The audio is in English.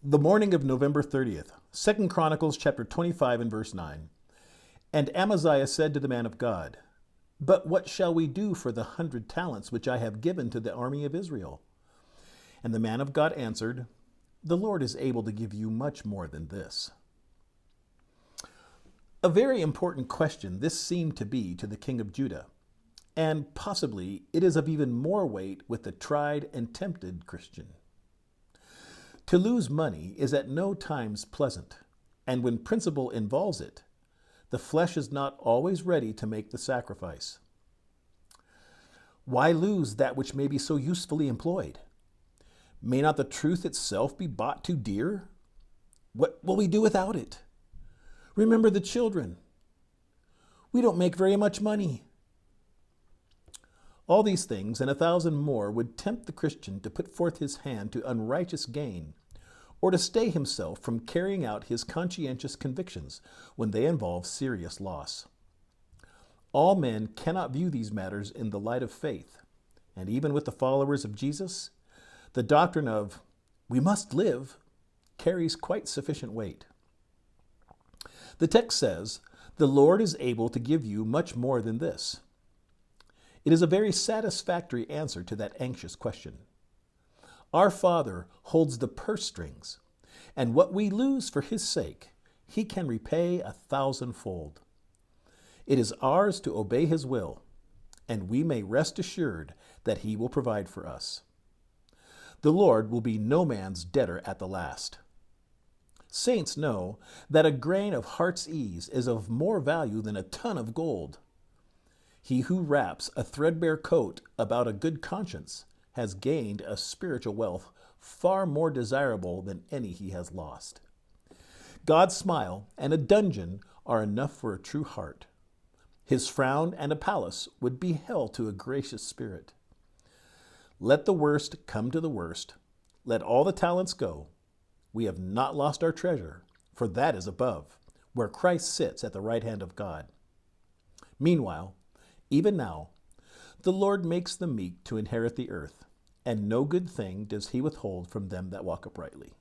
The morning of November 30th, 2 Chronicles chapter 25 and verse 9. And Amaziah said to the man of God, But what shall we do for the 100 talents which I have given to the army of Israel? And the man of God answered, The Lord is able to give you much more than this. A very important question this seemed to be to the king of Judah, and possibly it is of even more weight with the tried and tempted Christian. To lose money is at no times pleasant, and when principle involves it, the flesh is not always ready to make the sacrifice. Why lose that which may be so usefully employed? May not the truth itself be bought too dear? What will we do without it? Remember the children. We don't make very much money. All these things and 1,000 more would tempt the Christian to put forth his hand to unrighteous gain, or to stay himself from carrying out his conscientious convictions when they involve serious loss. All men cannot view these matters in the light of faith, and even with the followers of Jesus, the doctrine of "we must live" carries quite sufficient weight. The text says, "The Lord is able to give you much more than this." It is a very satisfactory answer to that anxious question. Our Father holds the purse strings, and what we lose for His sake, He can repay 1,000-fold. It is ours to obey His will, and we may rest assured that He will provide for us. The Lord will be no man's debtor at the last. Saints know that a grain of heart's ease is of more value than a ton of gold. He who wraps a threadbare coat about a good conscience has gained a spiritual wealth far more desirable than any he has lost. God's smile and a dungeon are enough for a true heart. His frown and a palace would be hell to a gracious spirit. Let the worst come to the worst. Let all the talents go. We have not lost our treasure, for that is above, where Christ sits at the right hand of God. Meanwhile, even now, the Lord makes the meek to inherit the earth, and no good thing does He withhold from them that walk uprightly.